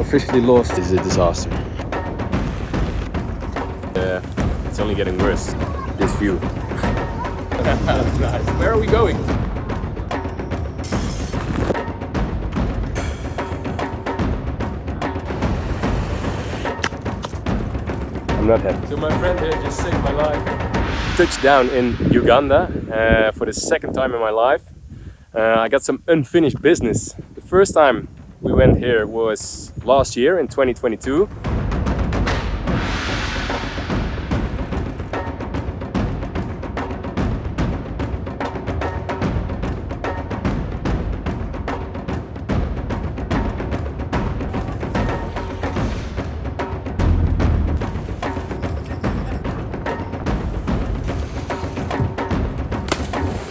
officially lost. This is a disaster. It's only getting worse. This view. Nice. Where are we going? I'm not happy. So my friend here just saved my life. Touched down in Uganda for the second time in my life. I got some unfinished business. The first time we went here was last year in 2022.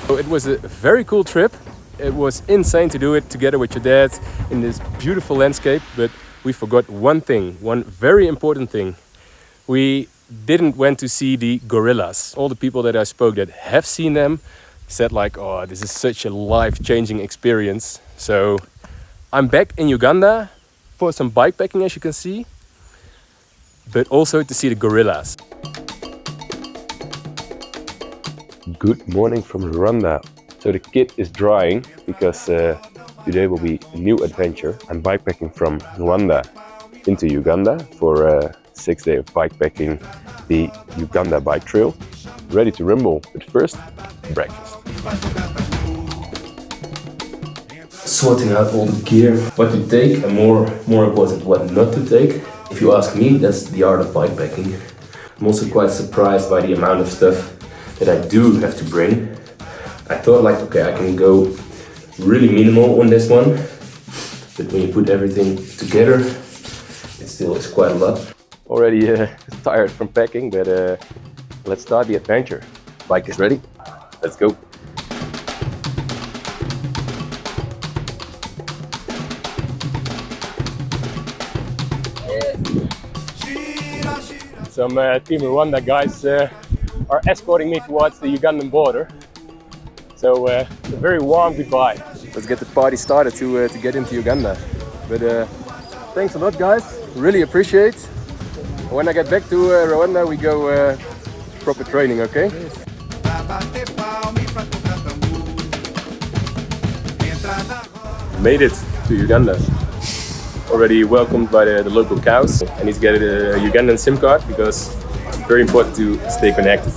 So it was a very cool trip. It was insane to do it together with your dad in this beautiful landscape, but we forgot one thing, one very important thing. We didn't went to see the gorillas. All the people that I spoke that have seen them said like, oh, this is such a life-changing experience. So I'm back in Uganda for some bikepacking, as you can see, but also to see the gorillas. Good morning from Rwanda. So the kit is drying because today will be a new adventure. I'm bikepacking from Rwanda into Uganda for a 6 day of bikepacking the Uganda bike trail. Ready to rumble, but first, breakfast. Sorting out all the gear, what to take and more important, what not to take. If you ask me, that's the art of bikepacking. I'm also quite surprised by the amount of stuff that I do have to bring. I thought like, okay, I can go really minimal on this one, but when you put everything together, it still is quite a lot. Already tired from packing, but let's start the adventure. Bike is ready, let's go. Some Team Rwanda guys are escorting me towards the Ugandan border. So a very warm goodbye. Let's get the party started to get into Uganda. But thanks a lot, guys. Really appreciate. When I get back to Rwanda, we go proper training, okay? Made it to Uganda. Already welcomed by the local cows. I need to get a Ugandan SIM card because it's very important to stay connected.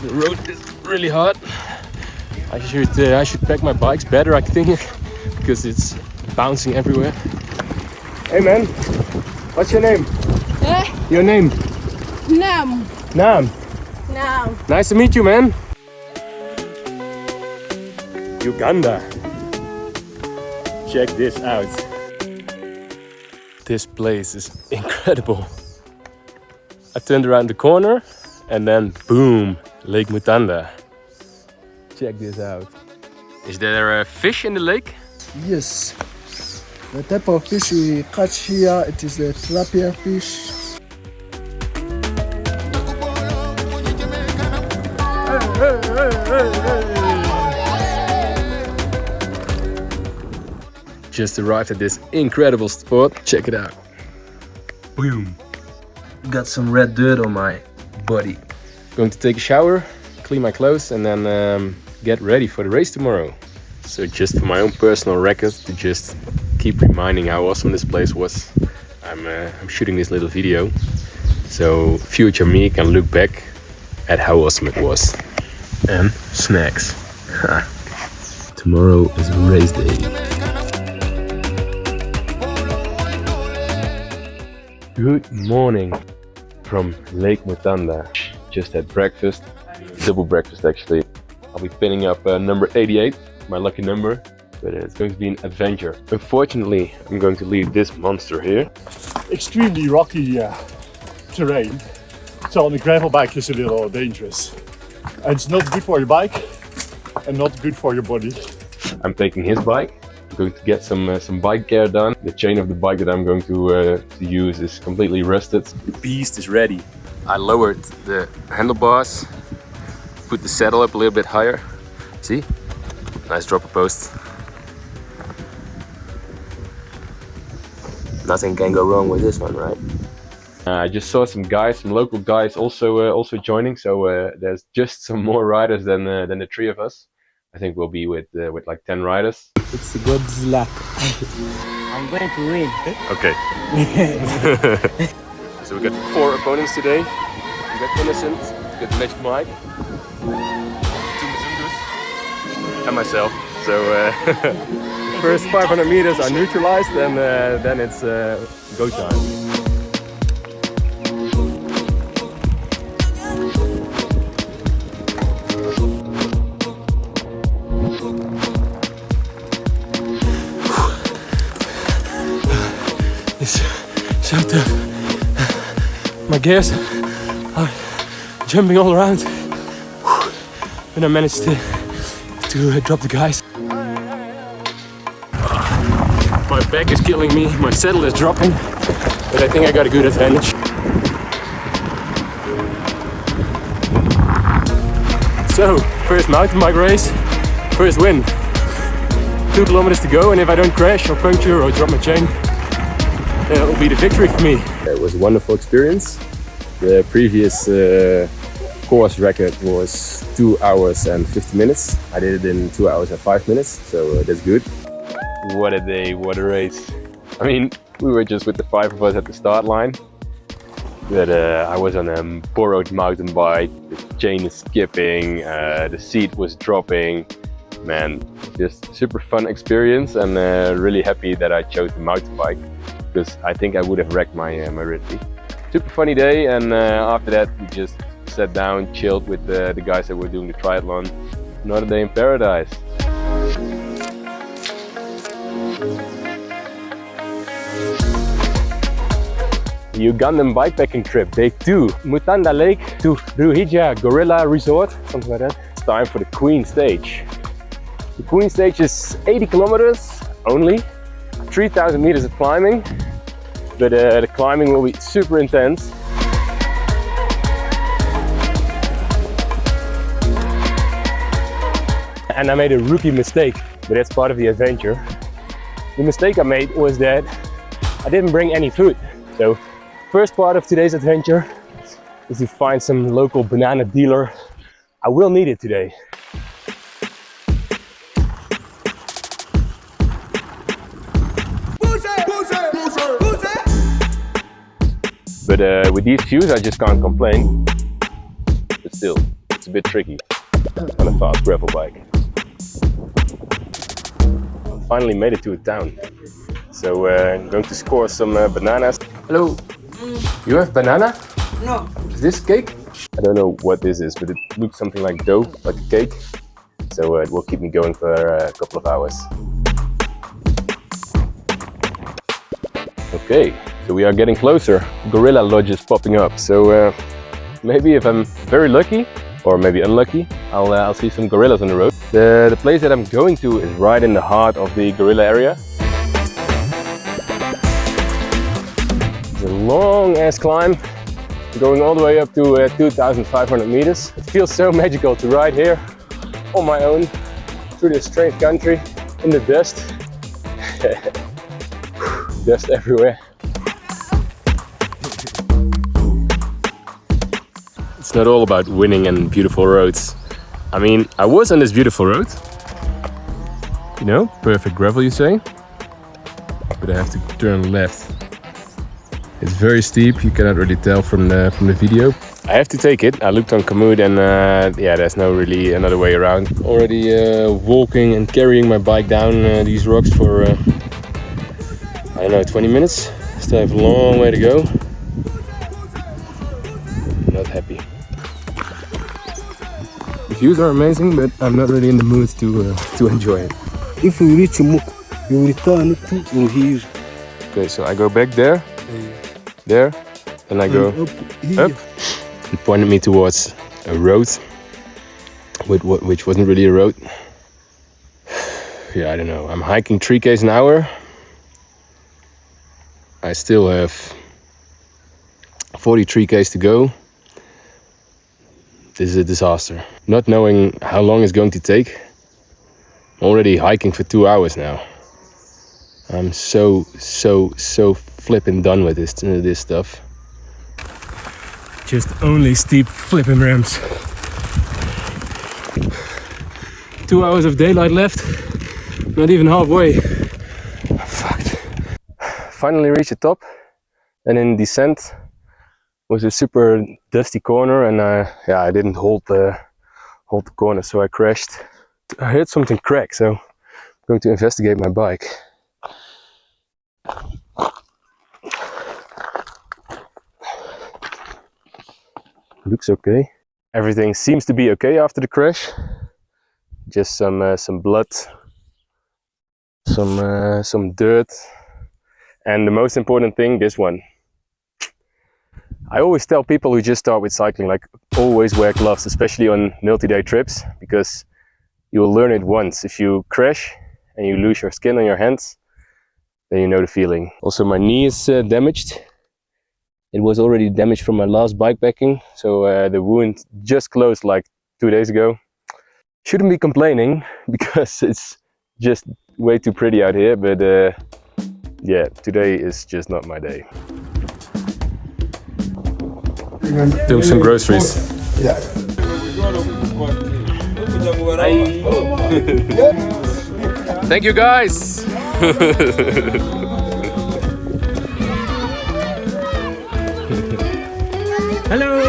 The road is really hard. I should pack my bikes better, I think, because it's bouncing everywhere. Hey man, what's your name? Your name? Nam. Nam. Nam. Nice to meet you, man. Uganda. Check this out. This place is incredible. I turned around the corner and then boom, Lake Mutanda. Check this out. Is there a fish in the lake? Yes. The type of fish we catch here, it is a tilapia fish. Just arrived at this incredible spot. Check it out. Boom. Got some red dirt on my body. Going to take a shower, clean my clothes and then get ready for the race tomorrow. So just for my own personal record, to just keep reminding how awesome this place was, I'm shooting this little video. So future me can look back at how awesome it was. And snacks. Tomorrow is race day. Good morning from Lake Mutanda. Just had breakfast, double breakfast actually. I'll be pinning up number 88, my lucky number, but it's going to be an adventure. Unfortunately, I'm going to leave this monster here. Extremely rocky terrain, so on the gravel bike is a little dangerous. And it's not good for your bike and not good for your body. I'm taking his bike. I'm going to get some bike care done. The chain of the bike that I'm going to use is completely rusted. The beast is ready. I lowered the handlebars, put the saddle up a little bit higher. See? Nice dropper post. Nothing can go wrong with this one, right? I just saw some guys, some local guys also joining, so there's just some more riders than the three of us. I think we'll be with like 10 riders. It's God's luck. I'm going to win. Okay. So we got 4 opponents today. We got Innocent, we got Magic Mike, and myself. So the first 500 meters are neutralized, and then it's go time. So tough. My gears are jumping all around, and I managed to drop the guys. My back is killing me, my saddle is dropping, but I think I got a good advantage. So, first mountain bike race, first win. 2 kilometers to go, and if I don't crash or puncture or drop my chain, it will be the victory for me. It was a wonderful experience. The previous course record was 2 hours and 50 minutes. I did it in 2 hours and 5 minutes, so that's good. What a day, what a race. I mean, we were just with the 5 of us at the start line. But I was on a borrowed mountain bike, the chain is skipping, the seat was dropping. Man, just super fun experience, and really happy that I chose the mountain bike, because I think I would have wrecked my Ridley. Super funny day, and after that we just sat down, chilled with the guys that were doing the triathlon. Another day in paradise. The Ugandan bikepacking trip, day 2. Mutanda Lake to Ruhija Gorilla Resort, something like that. It's time for the Queen stage. The Queen stage is 80 kilometers only, 3,000 meters of climbing, but the climbing will be super intense. And I made a rookie mistake, but that's part of the adventure. The mistake I made was that I didn't bring any food. So, first part of today's adventure is to find some local banana dealer. I will need it today. But with these views I just can't complain. But still, it's a bit tricky on a fast gravel bike. Finally made it to a town. So I'm going to score some bananas. Hello, you have banana? No. Is this cake? I don't know what this is, but it looks something like dough, like a cake. So it will keep me going for a couple of hours. Okay, so we are getting closer. Gorilla Lodge is popping up. So maybe if I'm very lucky, or maybe unlucky, I'll see some gorillas on the road. The place that I'm going to is right in the heart of the gorilla area. It's a long ass climb, going all the way up to 2,500 meters. It feels so magical to ride here on my own through this strange country in the dust. Dust everywhere. It's not all about winning and beautiful roads. I mean, I was on this beautiful road. You know, perfect gravel you say. But I have to turn left. It's very steep, you cannot really tell from the video. I have to take it. I looked on Komoot and yeah, there's no really another way around. Already walking and carrying my bike down these rocks for I don't know, 20 minutes. Still have a long way to go. Not happy. The views are amazing, but I'm not really in the mood to enjoy it. If we reach Muk, you return to Ruhija. Okay, so I go back there, there, and I go up. It pointed me towards a road, which wasn't really a road. Yeah, I don't know. I'm hiking 3 km an hour. I still have 43 km to go. This is a disaster. Not knowing how long it's going to take. I'm already hiking for 2 hours now. I'm so flipping done with this stuff. Just only steep flipping ramps. 2 hours of daylight left. Not even halfway. I'm fucked. Finally reached the top, and in descent was a super dusty corner, and I didn't hold the corner, so I crashed. I heard something crack, so I'm going to investigate my bike. Looks okay. Everything seems to be okay after the crash. Just some blood, some dirt, and the most important thing, this one. I always tell people who just start with cycling, like, always wear gloves, especially on multi-day trips, because you will learn it once. If you crash and you lose your skin on your hands, then you know the feeling. Also, my knee is damaged. It was already damaged from my last bikepacking, so the wound just closed like 2 days ago. Shouldn't be complaining because it's just way too pretty out here, but yeah, today is just not my day. Doing some groceries. Yeah. Thank you guys! Hello!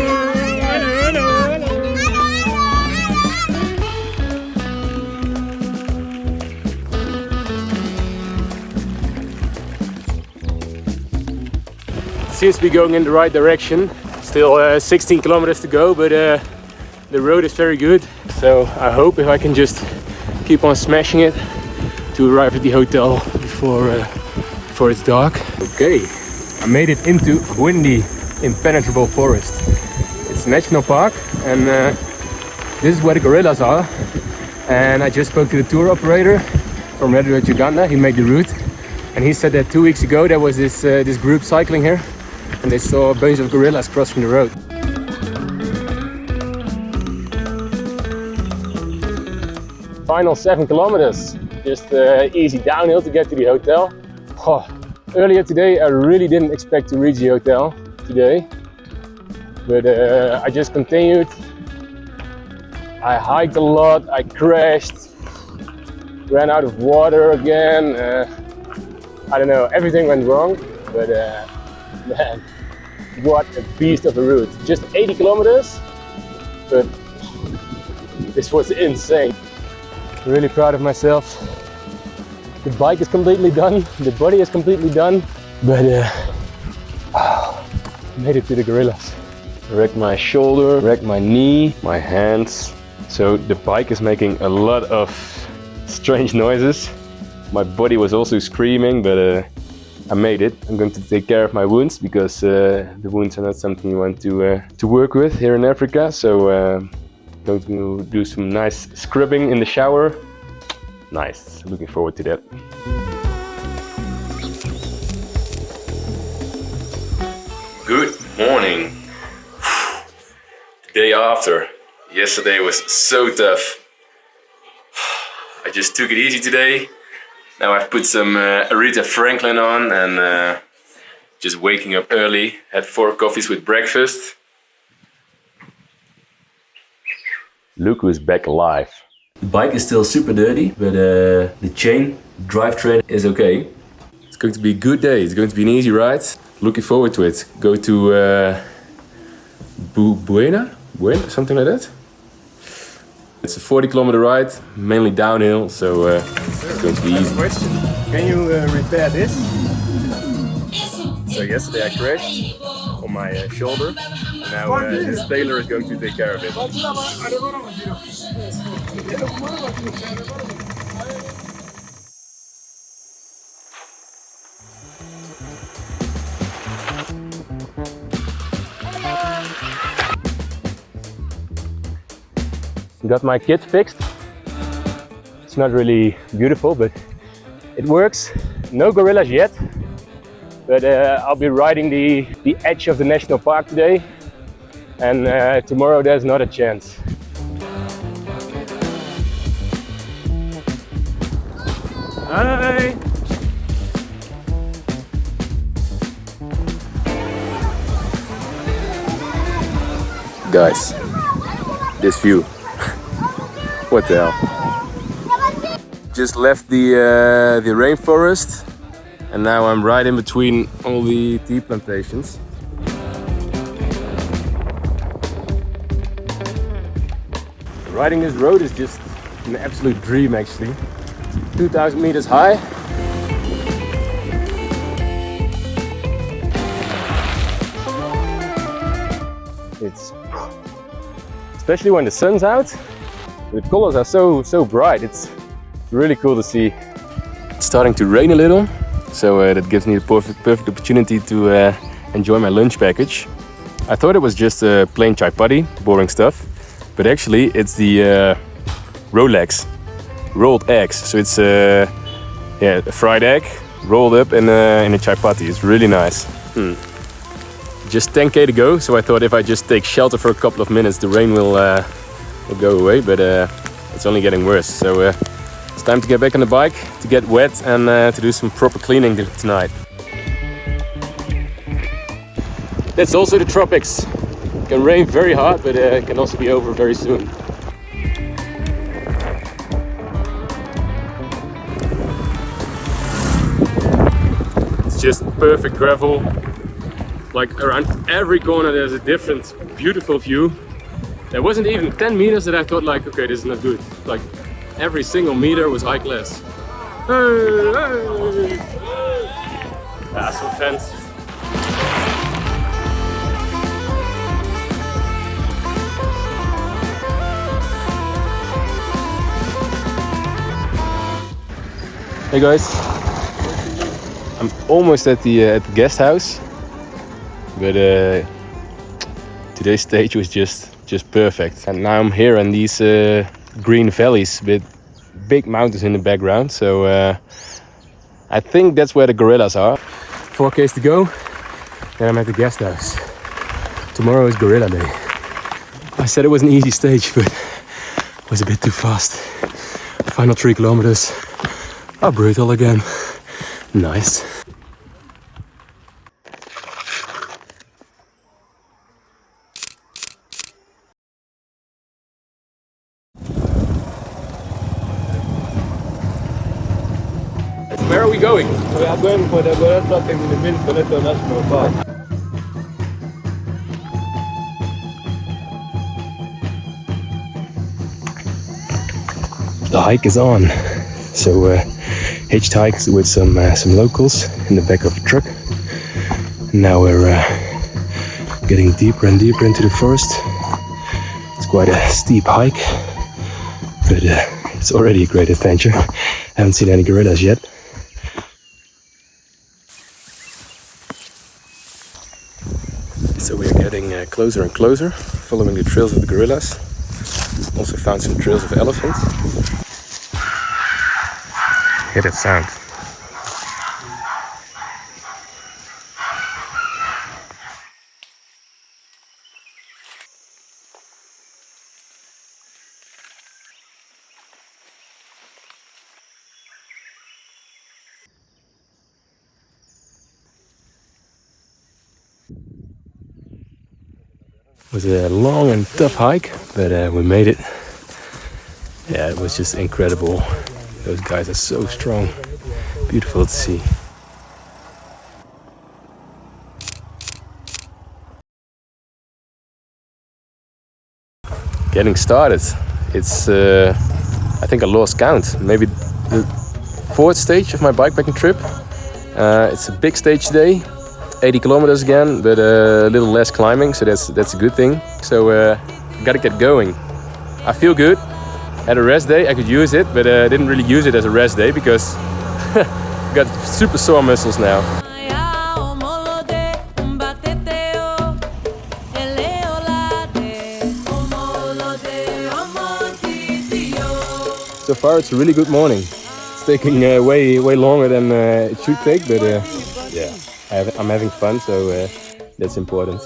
Seems to be going in the right direction. Still 16 kilometers to go, but the road is very good. So I hope if I can just keep on smashing it to arrive at the hotel before it's dark. Okay, I made it into Bwindi, impenetrable forest. It's a national park, and this is where the gorillas are. And I just spoke to the tour operator from Uganda. He made the route, and he said that 2 weeks ago there was this group cycling here, and they saw a bunch of gorillas crossing the road. Final 7 kilometers, just easy downhill to get to the hotel. Oh, earlier today I really didn't expect to reach the hotel today, but I just continued. I hiked a lot, I crashed, ran out of water again. I don't know, everything went wrong, but man, what a beast of a route. Just 80 kilometers, but this was insane. Really proud of myself. The bike is completely done, the body is completely done, but made it to the gorillas. Wrecked my shoulder, wrecked my knee, my hands. So the bike is making a lot of strange noises. My body was also screaming, but I made it. I'm going to take care of my wounds, because the wounds are not something you want to work with here in Africa. So going to do some nice scrubbing in the shower. Nice, looking forward to that. Good morning. The day after. Yesterday was so tough. I just took it easy today. Now I've put some Aretha Franklin on, and just waking up early. Had 4 coffees with breakfast. Look who's back alive. The bike is still super dirty, but the chain drivetrain is okay. It's going to be a good day. It's going to be an easy ride. Looking forward to it. Go to Bwindi, something like that. It's a 40-kilometer ride, mainly downhill, so it's going to be easy. Question: can you repair this? So yesterday I crashed on my shoulder. Now this tailor is going to take care of it. Got my kit fixed. It's not really beautiful, but it works. No gorillas yet, but I'll be riding the edge of the national park today. and tomorrow there's not a chance. Hi! Guys, this view. What the hell? Just left the rainforest, and now I'm right in between all the tea plantations. Riding this road is just an absolute dream, actually. 2,000 meters high. It's especially when the sun's out. The colors are so bright. It's really cool to see. It's starting to rain a little, so that gives me the perfect opportunity to enjoy my lunch package. I thought it was just a plain chapati, boring stuff, but actually it's the rolled eggs. So it's a fried egg rolled up in a chapati. It's really nice. Just 10k to go, so I thought if I just take shelter for a couple of minutes, the rain will go away, but it's only getting worse. So it's time to get back on the bike, to get wet, and to do some proper cleaning tonight. That's also the tropics. It can rain very hard, but it can also be over very soon. It's just perfect gravel. Like around every corner there's a different beautiful view. There wasn't even 10 meters that I thought like, okay, this is not good. Like every single meter was high class. Hey, hey. Some fans. Hey guys, I'm almost at the guest house. But today's stage was just perfect. And now I'm here in these green valleys with big mountains in the background. So I think that's where the gorillas are. 4Ks to go, then I'm at the guest house. Tomorrow is Gorilla Day. I said it was an easy stage, but it was a bit too fast. The final 3 kilometers are brutal again. Nice. Where are we going? We are going for the Gorilla in the Mutanda National Park. The hike is on. So hitchhiked with some locals in the back of a truck. Now we're getting deeper and deeper into the forest. It's quite a steep hike, but it's already a great adventure. I haven't seen any gorillas yet. So we're getting closer and closer, following the trails of the gorillas. Also found some trails of elephants. Hear that sound. It was a long and tough hike, but we made it. Yeah, it was just incredible. Those guys are so strong. Beautiful to see. Getting started. It's, I think I lost count. Maybe the 4th stage of my bikepacking trip. It's a big stage today. 80 kilometers again, but a little less climbing, so that's a good thing. So gotta get going. I feel good. Had a rest day, I could use it, but I didn't really use it as a rest day because got super sore muscles now. So far it's a really good morning. It's taking way longer than it should take, but yeah, I'm having fun, so that's important.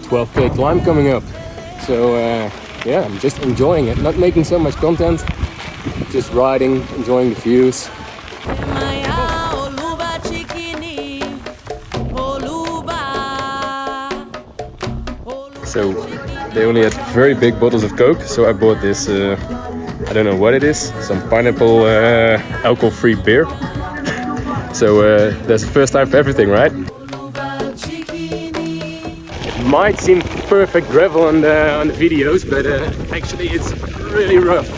12k climb coming up. So yeah, I'm just enjoying it, not making so much content, just riding, enjoying the views. So they only had very big bottles of Coke, so I bought this, I don't know what it is, some pineapple alcohol-free beer. So that's the first time for everything, right? It might seem perfect gravel on the videos, but actually it's really rough.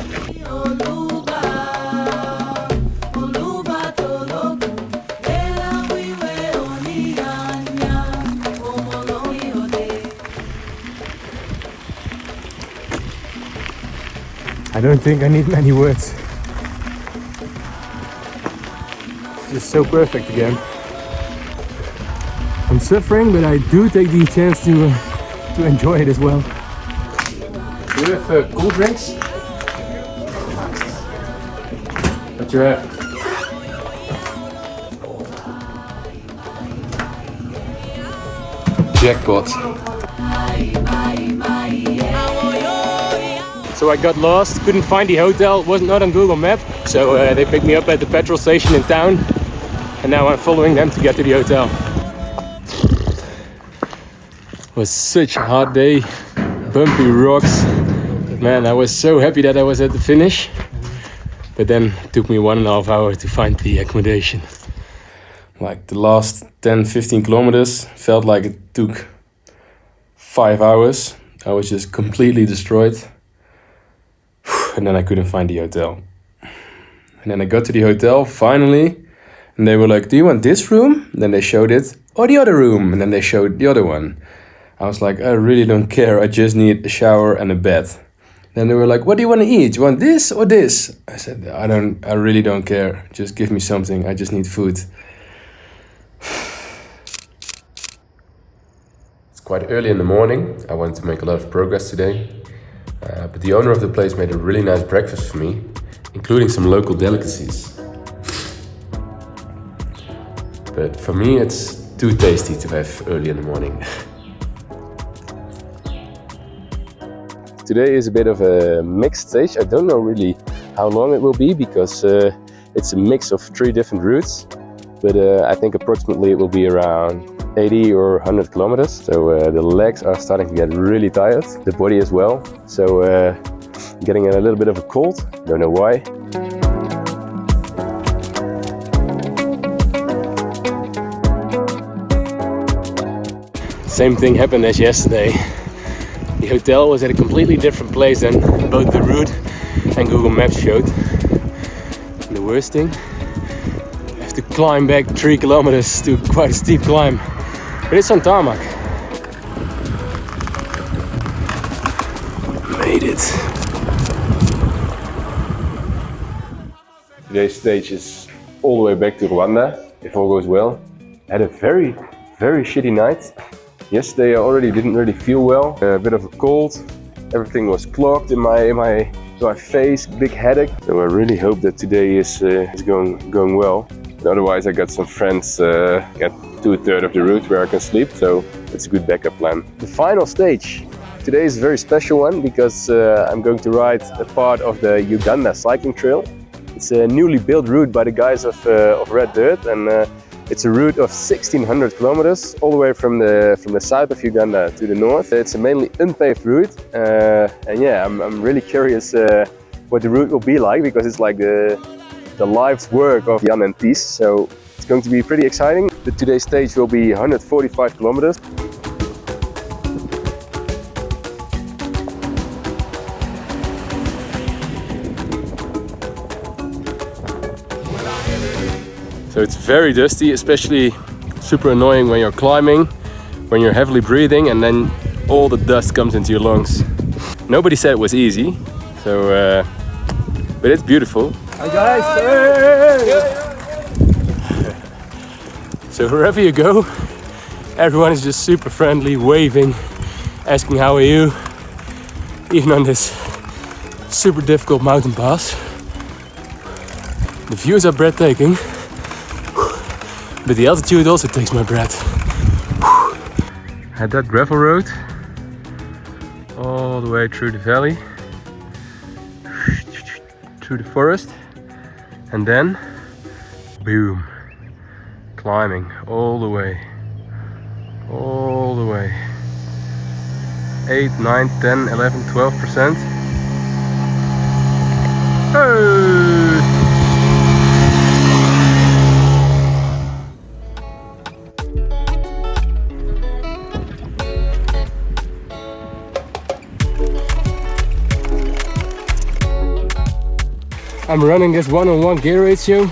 I don't think I need many words. It's just so perfect again. I'm suffering, but I do take the chance to enjoy it as well. Do you have cool drinks? What you have? Jackpot. So I got lost, couldn't find the hotel, was not on Google Maps. So they picked me up at the petrol station in town. And now I'm following them to get to the hotel. It was such a hot day, bumpy rocks. Man, I was so happy that I was at the finish. But then it took me 1.5 hours to find the accommodation. Like the last 10-15 kilometers felt like it took 5 hours. I was just completely destroyed. And then I couldn't find the hotel. And then I got to the hotel finally, and they were like, do you want this room? And then they showed it, or the other room, and then they showed the other one. I was like, I really don't care, I just need a shower and a bed. Then they were like, what do you want to eat? You want this or this? I said, I really don't care, just give me something, I just need food. It's quite early in the morning, I wanted to make a lot of progress today. But the owner of the place made a really nice breakfast for me, including some local delicacies. But for me it's too tasty to have early in the morning. Today is a bit of a mixed stage. I don't know really how long it will be because it's a mix of 3 different routes. But I think approximately it will be around 80 or 100 kilometers. So the legs are starting to get really tired, the body as well. So getting a little bit of a cold, don't know why. Same thing happened as yesterday. The hotel was at a completely different place than both the route and Google Maps showed. And the worst thing, I have to climb back 3 kilometers to quite a steep climb. But it's on tarmac. Made it. Today's stage is all the way back to Rwanda, if all goes well. I had a very shitty night. Yesterday I already didn't really feel well. A bit of a cold. Everything was clogged in my face, big headache. So I really hope that today is going well. But otherwise I got some friends at 2/3 of the route where I can sleep, so it's a good backup plan. The final stage. Today is a very special one because I'm going to ride a part of the Uganda cycling trail. It's a newly built route by the guys of Red Dirt, and it's a route of 1600 kilometers all the way from the south of Uganda to the north. It's a mainly unpaved route, and yeah, I'm really curious what the route will be like because it's like the life's work of Jan and Ties, so it's going to be pretty exciting. Today's stage will be 145 kilometers. So it's very dusty, especially super annoying when you're climbing, when you're heavily breathing and then all the dust comes into your lungs. Nobody said it was easy, so but it's beautiful. Hi guys! Hey! So wherever you go, everyone is just super friendly, waving, asking how are you, even on this super difficult mountain pass. The views are breathtaking. But the altitude also takes my breath. At that gravel road, all the way through the valley, through the forest, and then boom, climbing all the way, 8, 9, 10, 11, 12%. Hey! I'm running this 1-on-1 gear ratio,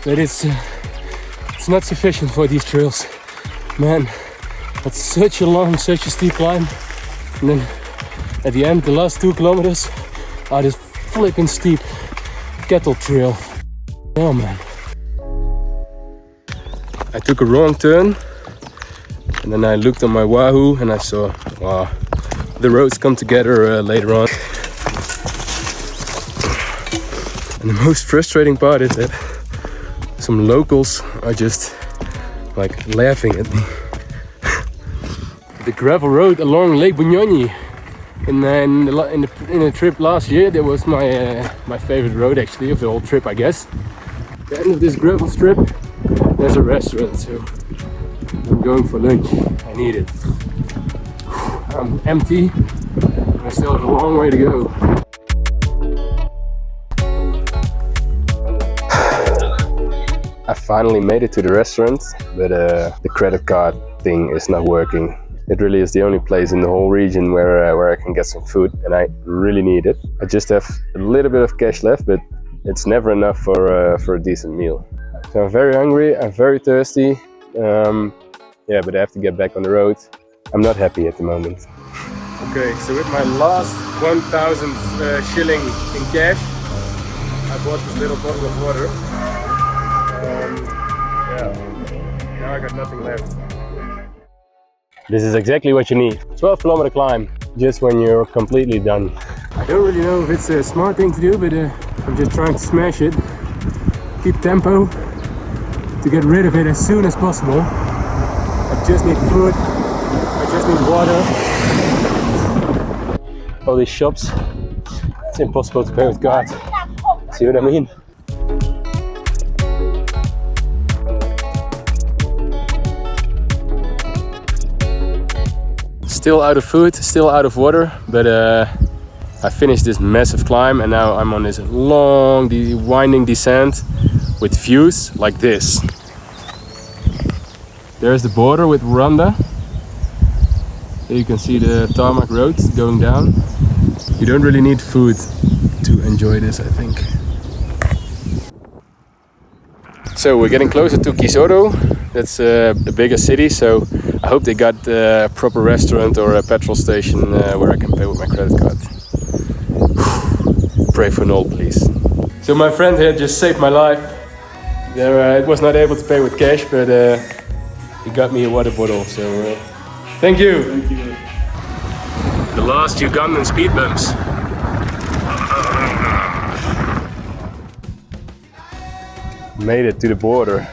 but it's not sufficient for these trails. Man, that's such a long, such a steep climb. And then at the end, the last 2 kilometers are this flipping steep cattle trail. Oh man. I took a wrong turn and then I looked on my Wahoo and I saw, wow, the roads come together later on. And the most frustrating part is that some locals are just like laughing at me. The gravel road along Lake Bunyonyi in the trip last year, that was my favorite road actually of the whole trip, I guess. At the end of this gravel strip, there's a restaurant, so I'm going for lunch. I need it. I'm empty, and I still have a long way to go. I finally made it to the restaurant, but the credit card thing is not working. It really is the only place in the whole region where I can get some food, and I really need it. I just have a little bit of cash left, but it's never enough for a decent meal. So I'm very hungry, I'm very thirsty. Yeah, but I have to get back on the road. I'm not happy at the moment. Okay, so with my last 1,000 shilling in cash, I bought this little bottle of water. Yeah, now I got nothing left. This is exactly what you need. 12-kilometer climb, just when you're completely done. I don't really know if it's a smart thing to do, but I'm just trying to smash it. Keep tempo to get rid of it as soon as possible. I just need food, I just need water. All these shops, it's impossible to pay with card. See what I mean? Still out of food, still out of water, but I finished this massive climb and now I'm on this long, winding descent with views like this. There's the border with Rwanda. Here you can see the tarmac road going down. You don't really need food to enjoy this, I think. So we're getting closer to Kisoro. That's a bigger city, so I hope they got a proper restaurant or a petrol station where I can pay with my credit card. Pray for Noel, please. So my friend here just saved my life. It was not able to pay with cash, but he got me a water bottle, so thank you. Thank you. The last Ugandan speed bumps. Made it to the border.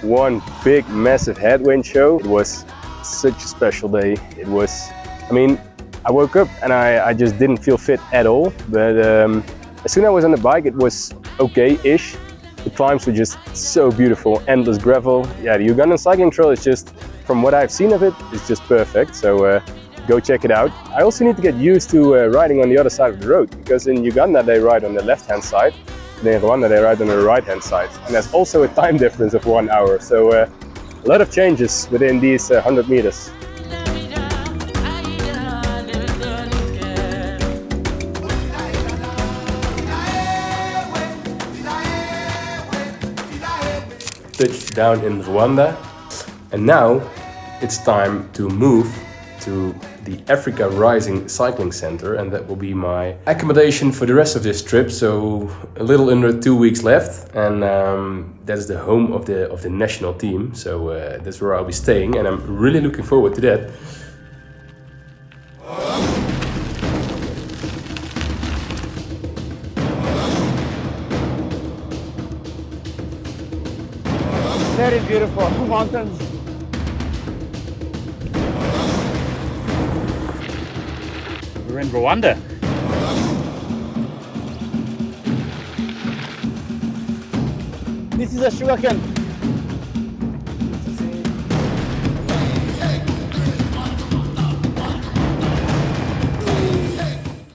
One big massive headwind show. It was such a special day. It was, I mean, I woke up and I just didn't feel fit at all, but as soon as I was on the bike it was okay-ish. The climbs were just so beautiful, endless gravel. Yeah, the Ugandan cycling trail is just, from what I've seen of it, it's just perfect, so go check it out. I also need to get used to riding on the other side of the road, because in Uganda they ride on the left-hand side, and in Rwanda they ride on the right-hand side. And there's also a time difference of 1 hour, so a lot of changes within these 100 meters. Touched down in Rwanda, and now it's time to move to the Africa Rising Cycling Center, and that will be my accommodation for the rest of this trip. So a little under 2 weeks left, and that's the home of the national team. So that's where I'll be staying, and I'm really looking forward to that. Very beautiful mountains. We're in Rwanda. This is a sugarcane.